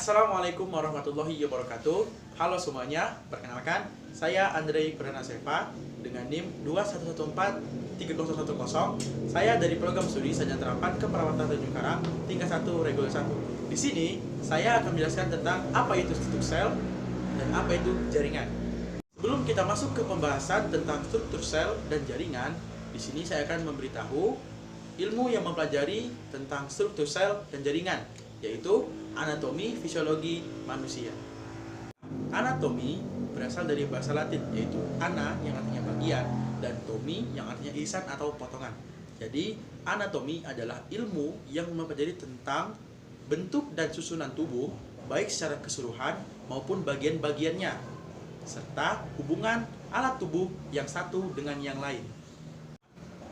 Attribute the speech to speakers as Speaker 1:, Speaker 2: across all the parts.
Speaker 1: Assalamualaikum warahmatullahi wabarakatuh. Halo semuanya, perkenalkan saya Andre Pranaseva dengan NIM 21143010. Saya dari program studi Sarjana Terapan Keperawatan Tanjung Karang tingkat 1 reguler 1. Di sini saya akan menjelaskan tentang apa itu struktur sel dan apa itu jaringan. Sebelum kita masuk ke pembahasan tentang struktur sel dan jaringan, di sini saya akan memberitahu ilmu yang mempelajari tentang struktur sel dan jaringan, yaitu anatomi fisiologi manusia. Anatomi berasal dari bahasa Latin, yaitu ana yang artinya bagian dan tomi yang artinya irisan atau potongan. Jadi, anatomi adalah ilmu yang mempelajari tentang bentuk dan susunan tubuh, baik secara keseluruhan maupun bagian-bagiannya, serta hubungan alat tubuh yang satu dengan yang lain.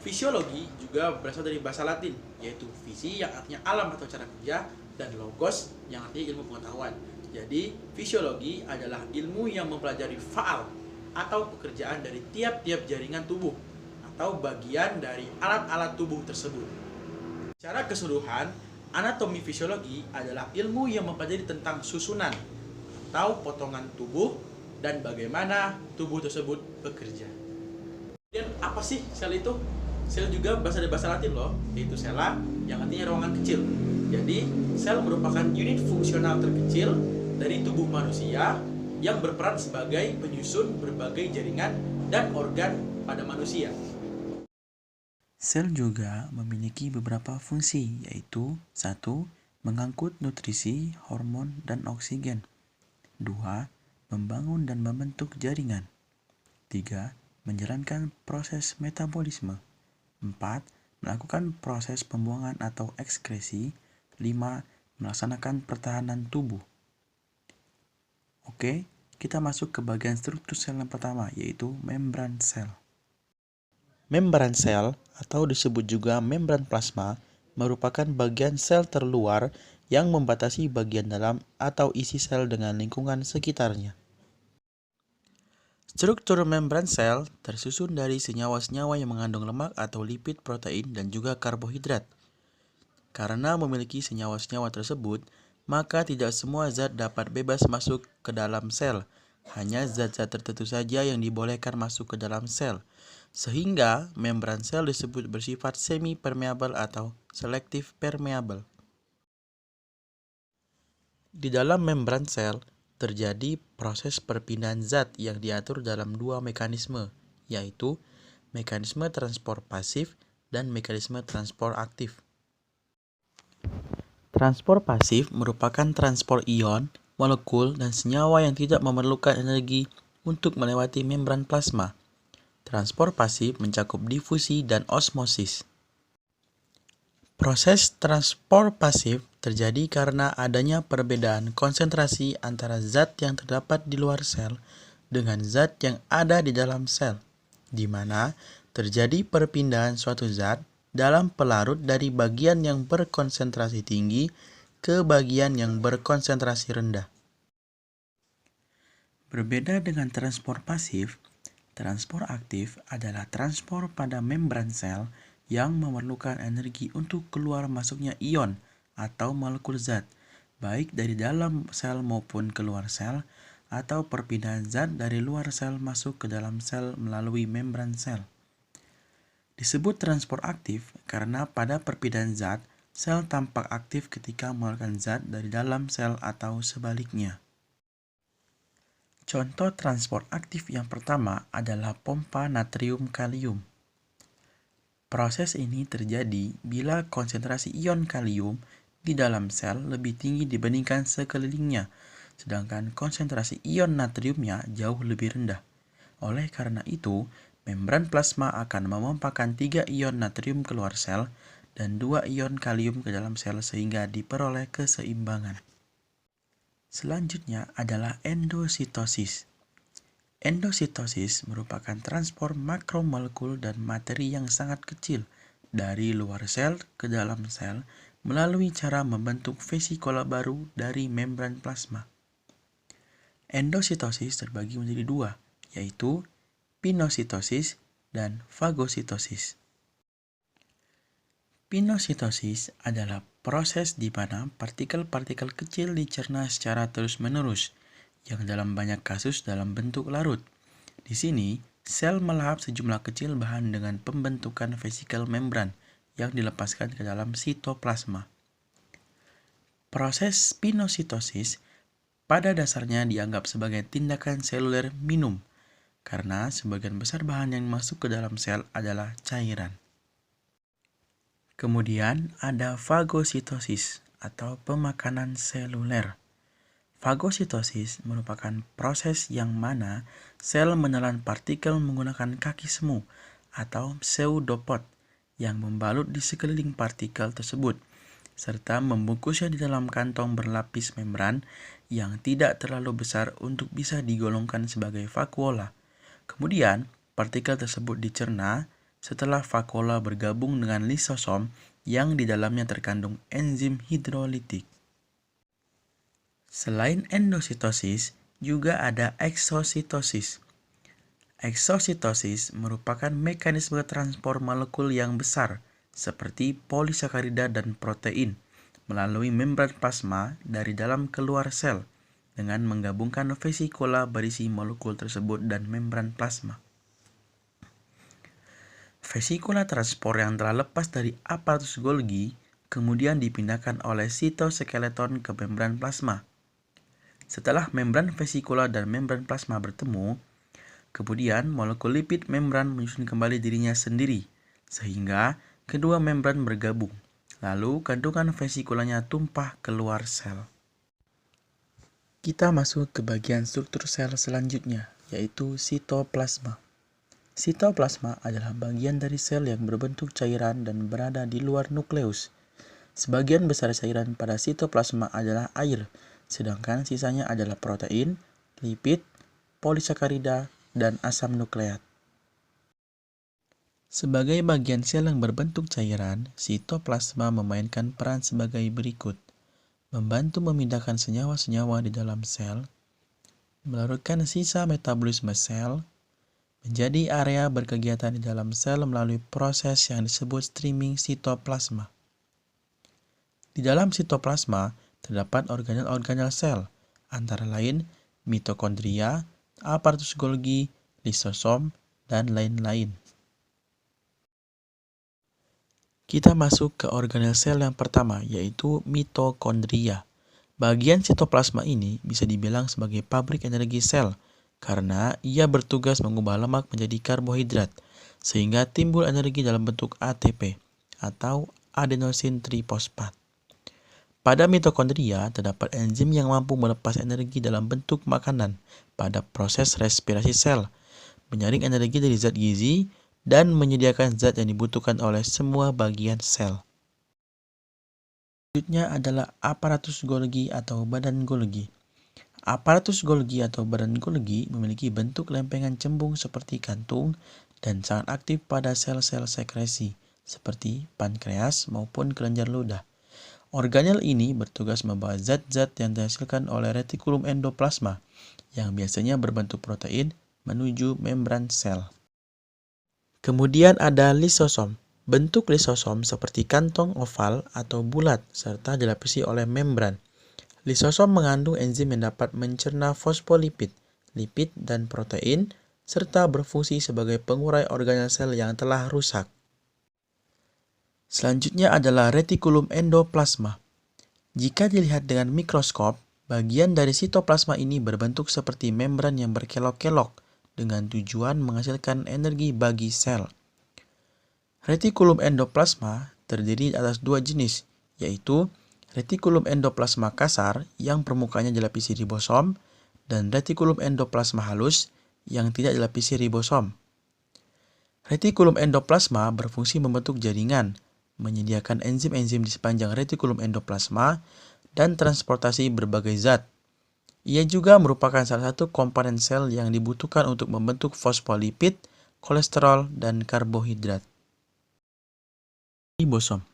Speaker 1: Fisiologi juga berasal dari bahasa Latin, yaitu visi yang artinya alam atau cara kerja, dan logos yang artinya ilmu pengetahuan. Jadi, fisiologi adalah ilmu yang mempelajari faal atau pekerjaan dari tiap-tiap jaringan tubuh atau bagian dari alat-alat tubuh tersebut. Secara keseluruhan, anatomi fisiologi adalah ilmu yang mempelajari tentang susunan atau potongan tubuh dan bagaimana tubuh tersebut bekerja. Kemudian apa sih sel itu? Sel juga berasal dari bahasa Latin loh, yaitu cella yang artinya ruangan kecil. Jadi, sel merupakan unit fungsional terkecil dari tubuh manusia yang berperan sebagai penyusun berbagai jaringan dan organ pada manusia.
Speaker 2: Sel juga memiliki beberapa fungsi, yaitu 1. Mengangkut nutrisi, hormon, dan oksigen. 2. Membangun dan membentuk jaringan. 3. Menjalankan proses metabolisme. 4. Melakukan proses pembuangan atau ekskresi. 5. Melaksanakan pertahanan tubuh. Oke, kita masuk ke bagian struktur sel yang pertama, yaitu membran sel. Membran sel, atau disebut juga membran plasma, merupakan bagian sel terluar yang membatasi bagian dalam atau isi sel dengan lingkungan sekitarnya. Struktur membran sel tersusun dari senyawa-senyawa yang mengandung lemak atau lipid, protein, dan juga karbohidrat. Karena memiliki senyawa-senyawa tersebut, maka tidak semua zat dapat bebas masuk ke dalam sel. Hanya zat-zat tertentu saja yang dibolehkan masuk ke dalam sel. Sehingga membran sel disebut bersifat semi-permeabel atau selektif permeabel. Di dalam membran sel, terjadi proses perpindahan zat yang diatur dalam dua mekanisme, yaitu mekanisme transport pasif dan mekanisme transport aktif. Transport pasif merupakan transport ion, molekul, dan senyawa yang tidak memerlukan energi untuk melewati membran plasma. Transport pasif mencakup difusi dan osmosis. Proses transport pasif terjadi karena adanya perbedaan konsentrasi antara zat yang terdapat di luar sel dengan zat yang ada di dalam sel, di mana terjadi perpindahan suatu zat dalam pelarut dari bagian yang berkonsentrasi tinggi ke bagian yang berkonsentrasi rendah. Berbeda dengan transport pasif, transport aktif adalah transport pada membran sel yang memerlukan energi untuk keluar masuknya ion atau molekul zat, baik dari dalam sel maupun keluar sel, atau perpindahan zat dari luar sel masuk ke dalam sel melalui membran sel. Disebut transport aktif karena pada perpindahan zat, sel tampak aktif ketika mengeluarkan zat dari dalam sel atau sebaliknya. Contoh transport aktif yang pertama adalah pompa natrium kalium. Proses ini terjadi bila konsentrasi ion kalium di dalam sel lebih tinggi dibandingkan sekelilingnya, sedangkan konsentrasi ion natriumnya jauh lebih rendah. Oleh karena itu, membran plasma akan memompakan 3 ion natrium keluar sel dan 2 ion kalium ke dalam sel sehingga diperoleh keseimbangan. Selanjutnya adalah endositosis. Endositosis merupakan transport makromolekul dan materi yang sangat kecil dari luar sel ke dalam sel melalui cara membentuk vesikola baru dari membran plasma. Endositosis terbagi menjadi dua, yaitu pinositosis dan fagositosis. Pinositosis adalah proses di mana partikel-partikel kecil dicerna secara terus-menerus, yang dalam banyak kasus dalam bentuk larut. Di sini, sel melahap sejumlah kecil bahan dengan pembentukan vesikel membran yang dilepaskan ke dalam sitoplasma. Proses spinositosis pada dasarnya dianggap sebagai tindakan seluler minum, karena sebagian besar bahan yang masuk ke dalam sel adalah cairan. Kemudian ada fagositosis atau pemakanan seluler. Fagositosis merupakan proses yang mana sel menelan partikel menggunakan kaki semu atau pseudopod yang membalut di sekeliling partikel tersebut, serta membungkusnya di dalam kantong berlapis membran yang tidak terlalu besar untuk bisa digolongkan sebagai vakuola. Kemudian, partikel tersebut dicerna setelah vakuola bergabung dengan lisosom yang di dalamnya terkandung enzim hidrolitik. Selain endositosis, juga ada eksositosis. Eksositosis merupakan mekanisme transport molekul yang besar, seperti polisakarida dan protein, melalui membran plasma dari dalam keluar sel, dengan menggabungkan vesikola berisi molekul tersebut dan membran plasma. Vesikola transport yang telah lepas dari aparatus Golgi kemudian dipindahkan oleh sitoskeleton ke membran plasma. Setelah membran vesikola dan membran plasma bertemu, kemudian molekul lipid membran menyusun kembali dirinya sendiri, sehingga kedua membran bergabung, lalu kandungan vesikolanya tumpah keluar sel. Kita masuk ke bagian struktur sel selanjutnya, yaitu sitoplasma. Sitoplasma adalah bagian dari sel yang berbentuk cairan dan berada di luar nukleus. Sebagian besar cairan pada sitoplasma adalah air, sedangkan sisanya adalah protein, lipid, polisakarida, dan asam nukleat. Sebagai bagian sel yang berbentuk cairan, sitoplasma memainkan peran sebagai berikut: membantu memindahkan senyawa-senyawa di dalam sel, melarutkan sisa metabolisme sel, menjadi area berkegiatan di dalam sel melalui proses yang disebut streaming sitoplasma. Di dalam sitoplasma terdapat organel-organel sel, antara lain mitokondria, aparatus Golgi, lisosom, dan lain-lain. Kita masuk ke organel sel yang pertama, yaitu mitokondria. Bagian sitoplasma ini bisa dibilang sebagai pabrik energi sel, karena ia bertugas mengubah lemak menjadi karbohidrat, sehingga timbul energi dalam bentuk ATP, atau adenosin trifosfat. Pada mitokondria, terdapat enzim yang mampu melepas energi dalam bentuk makanan pada proses respirasi sel, menyaring energi dari zat gizi, dan menyediakan zat yang dibutuhkan oleh semua bagian sel. Selanjutnya adalah aparatus Golgi atau badan Golgi. Aparatus Golgi atau badan Golgi memiliki bentuk lempengan cembung seperti kantung dan sangat aktif pada sel-sel sekresi seperti pankreas maupun kelenjar ludah. Organel ini bertugas membawa zat-zat yang dihasilkan oleh retikulum endoplasma yang biasanya berbentuk protein menuju membran sel. Kemudian ada lisosom. Bentuk lisosom seperti kantong oval atau bulat serta dilapisi oleh membran. Lisosom mengandung enzim yang dapat mencerna fosfolipid, lipid, dan protein, serta berfungsi sebagai pengurai organel sel yang telah rusak. Selanjutnya adalah retikulum endoplasma. Jika dilihat dengan mikroskop, bagian dari sitoplasma ini berbentuk seperti membran yang berkelok-kelok dengan tujuan menghasilkan energi bagi sel. Retikulum endoplasma terdiri atas dua jenis, yaitu retikulum endoplasma kasar yang permukaannya dilapisi ribosom dan retikulum endoplasma halus yang tidak dilapisi ribosom. Retikulum endoplasma berfungsi membentuk jaringan, menyediakan enzim-enzim di sepanjang retikulum endoplasma, dan transportasi berbagai zat. Ia juga merupakan salah satu komponen sel yang dibutuhkan untuk membentuk fosfolipid, kolesterol, dan karbohidrat. Ribosom.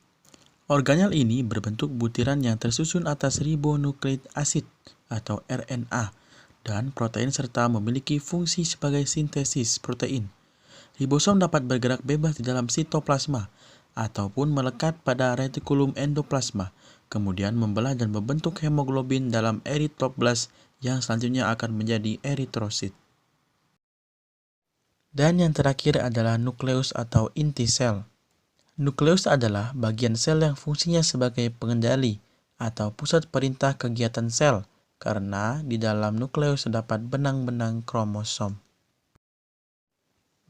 Speaker 2: Organel ini berbentuk butiran yang tersusun atas ribonukleik asid atau RNA dan protein serta memiliki fungsi sebagai sintesis protein. Ribosom dapat bergerak bebas di dalam sitoplasma ataupun melekat pada retikulum endoplasma kemudian membelah dan membentuk hemoglobin dalam eritroblast yang selanjutnya akan menjadi eritrosit. Dan yang terakhir adalah nukleus atau inti sel. Nukleus adalah bagian sel yang fungsinya sebagai pengendali atau pusat perintah kegiatan sel, karena di dalam nukleus terdapat benang-benang kromosom.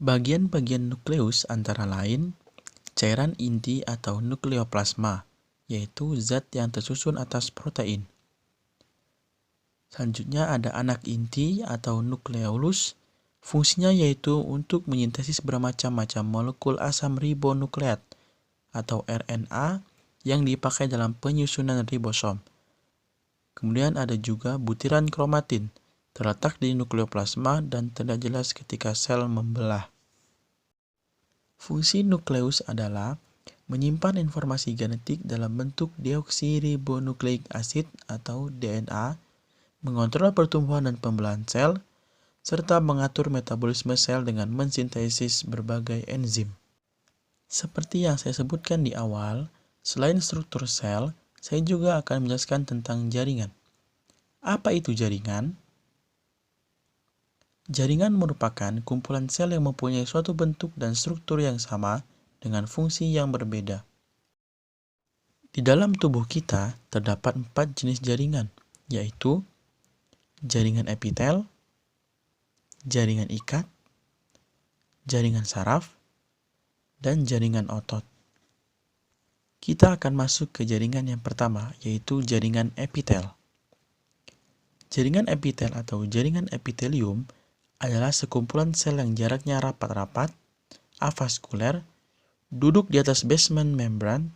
Speaker 2: Bagian-bagian nukleus antara lain cairan inti atau nukleoplasma, yaitu zat yang tersusun atas protein. Selanjutnya ada anak inti atau nukleolus. Fungsinya yaitu untuk menyintesis bermacam-macam molekul asam ribonukleat atau RNA yang dipakai dalam penyusunan ribosom. Kemudian ada juga butiran kromatin, terletak di nukleoplasma dan tidak jelas ketika sel membelah. Fungsi nukleus adalah menyimpan informasi genetik dalam bentuk deoksiribonukleik asid atau DNA, mengontrol pertumbuhan dan pembelahan sel, serta mengatur metabolisme sel dengan mensintesis berbagai enzim. Seperti yang saya sebutkan di awal, selain struktur sel, saya juga akan menjelaskan tentang jaringan. Apa itu jaringan? Jaringan merupakan kumpulan sel yang mempunyai suatu bentuk dan struktur yang sama dengan fungsi yang berbeda. Di dalam tubuh kita terdapat 4 jenis jaringan, yaitu jaringan epitel, jaringan ikat, jaringan saraf, dan jaringan otot. Kita akan masuk ke jaringan yang pertama, yaitu jaringan epitel. Jaringan epitel atau jaringan epitelium adalah sekumpulan sel yang jaraknya rapat-rapat, avaskuler, duduk di atas basement membran,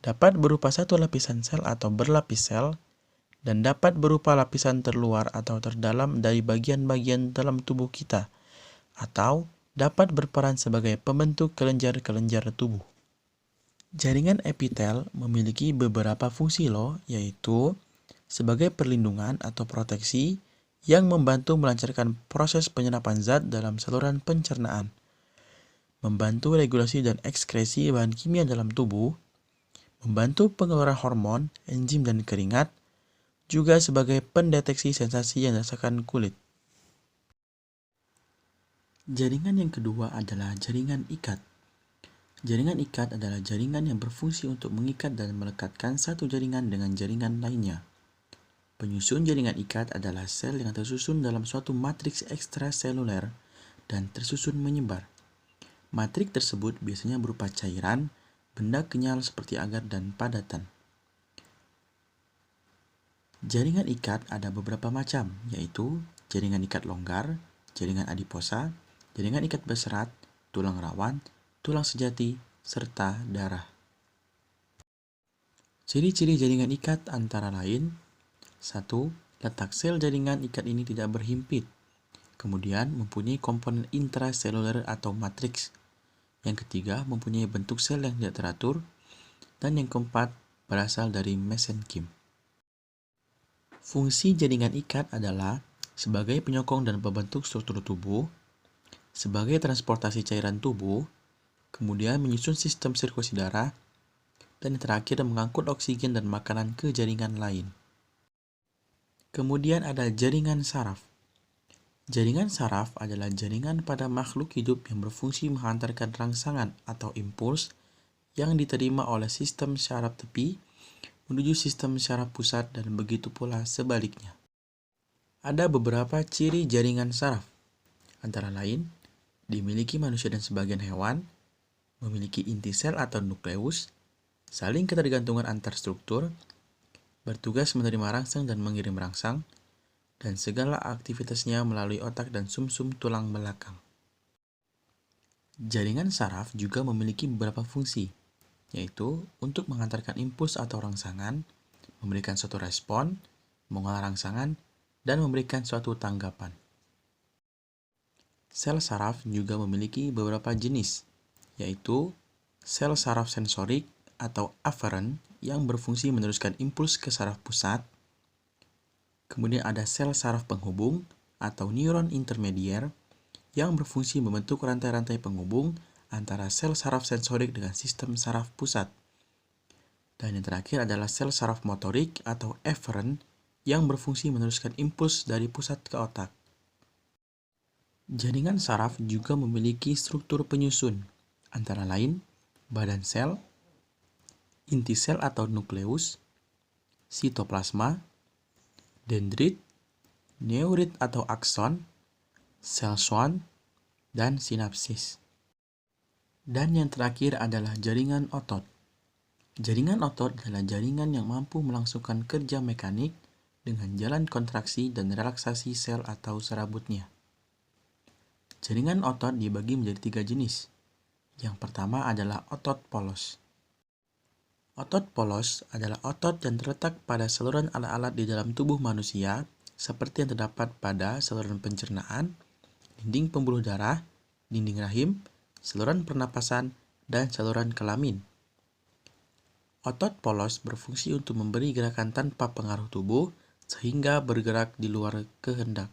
Speaker 2: dapat berupa satu lapisan sel atau berlapis sel, dan dapat berupa lapisan terluar atau terdalam dari bagian-bagian dalam tubuh kita, atau dapat berperan sebagai pembentuk kelenjar-kelenjar tubuh. Jaringan epitel memiliki beberapa fungsi yaitu sebagai perlindungan atau proteksi yang membantu melancarkan proses penyerapan zat dalam saluran pencernaan, membantu regulasi dan ekskresi bahan kimia dalam tubuh, membantu pengeluaran hormon, enzim, dan keringat, juga sebagai pendeteksi sensasi yang dirasakan kulit. Jaringan yang kedua adalah jaringan ikat. Jaringan ikat adalah jaringan yang berfungsi untuk mengikat dan melekatkan satu jaringan dengan jaringan lainnya. Penyusun jaringan ikat adalah sel yang tersusun dalam suatu matriks ekstraseluler dan tersusun menyebar. Matriks tersebut biasanya berupa cairan, benda kenyal seperti agar, dan padatan. Jaringan ikat ada beberapa macam, yaitu jaringan ikat longgar, jaringan adiposa, jaringan ikat berserat, tulang rawan, tulang sejati, serta darah. Ciri-ciri jaringan ikat antara lain: 1. Letak sel jaringan ikat ini tidak berhimpit. Kemudian mempunyai komponen intraseluler atau matriks. Yang ketiga, mempunyai bentuk sel yang tidak teratur. Dan yang keempat, berasal dari mesenkim. Fungsi jaringan ikat adalah sebagai penyokong dan pembentuk struktur tubuh, sebagai transportasi cairan tubuh, kemudian menyusun sistem sirkulasi darah, dan yang terakhir mengangkut oksigen dan makanan ke jaringan lain. Kemudian ada jaringan saraf. Jaringan saraf adalah jaringan pada makhluk hidup yang berfungsi menghantarkan rangsangan atau impuls yang diterima oleh sistem syaraf tepi menuju sistem syaraf pusat dan begitu pula sebaliknya. Ada beberapa ciri jaringan saraf, antara lain dimiliki manusia dan sebagian hewan, memiliki inti sel atau nukleus, saling ketergantungan antar struktur, bertugas menerima rangsang dan mengirim rangsang, dan segala aktivitasnya melalui otak dan sumsum tulang belakang. Jaringan saraf juga memiliki beberapa fungsi, yaitu untuk mengantarkan impuls atau rangsangan, memberikan suatu respon, mengolah rangsangan, dan memberikan suatu tanggapan. Sel saraf juga memiliki beberapa jenis, yaitu sel saraf sensorik atau afferent yang berfungsi meneruskan impuls ke saraf pusat. Kemudian ada sel saraf penghubung atau neuron intermedier yang berfungsi membentuk rantai-rantai penghubung antara sel saraf sensorik dengan sistem saraf pusat. Dan yang terakhir adalah sel saraf motorik atau efferent yang berfungsi meneruskan impuls dari pusat ke otak. Jaringan saraf juga memiliki struktur penyusun, antara lain badan sel, inti sel atau nukleus, sitoplasma, dendrit, neurit atau akson, sel Schwann, dan sinapsis. Dan yang terakhir adalah jaringan otot. Jaringan otot adalah jaringan yang mampu melangsungkan kerja mekanik dengan jalan kontraksi dan relaksasi sel atau serabutnya. Jaringan otot dibagi menjadi 3 jenis. Yang pertama adalah otot polos. Otot polos adalah otot yang terletak pada saluran alat-alat di dalam tubuh manusia, seperti yang terdapat pada saluran pencernaan, dinding pembuluh darah, dinding rahim, saluran pernapasan, dan saluran kelamin. Otot polos berfungsi untuk memberi gerakan tanpa pengaruh tubuh, sehingga bergerak di luar kehendak.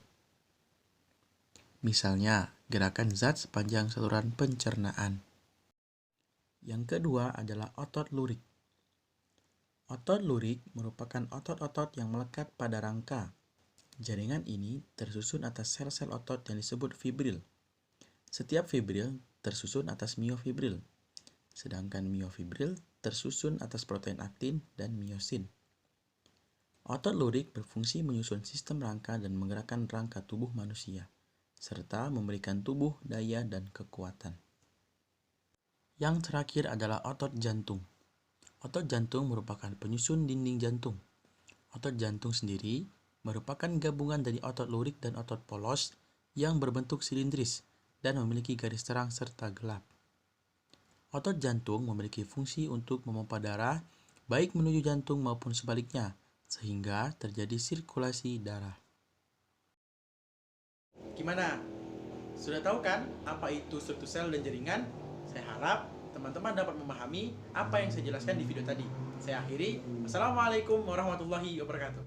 Speaker 2: Misalnya, gerakan zat sepanjang saluran pencernaan. Yang kedua adalah otot lurik. Otot lurik merupakan otot-otot yang melekat pada rangka. Jaringan ini tersusun atas sel-sel otot yang disebut fibril. Setiap fibril tersusun atas miofibril, sedangkan miofibril tersusun atas protein aktin dan miosin. Otot lurik berfungsi menyusun sistem rangka dan menggerakkan rangka tubuh manusia, serta memberikan tubuh daya dan kekuatan. Yang terakhir adalah otot jantung. Otot jantung merupakan penyusun dinding jantung. Otot jantung sendiri merupakan gabungan dari otot lurik dan otot polos yang berbentuk silindris dan memiliki garis terang serta gelap. Otot jantung memiliki fungsi untuk memompa darah baik menuju jantung maupun sebaliknya, sehingga terjadi sirkulasi darah.
Speaker 1: Gimana? Sudah tahu kan apa itu struktur sel dan jaringan? Saya harap teman-teman dapat memahami apa yang saya jelaskan di video tadi. Saya akhiri. Wassalamualaikum warahmatullahi wabarakatuh.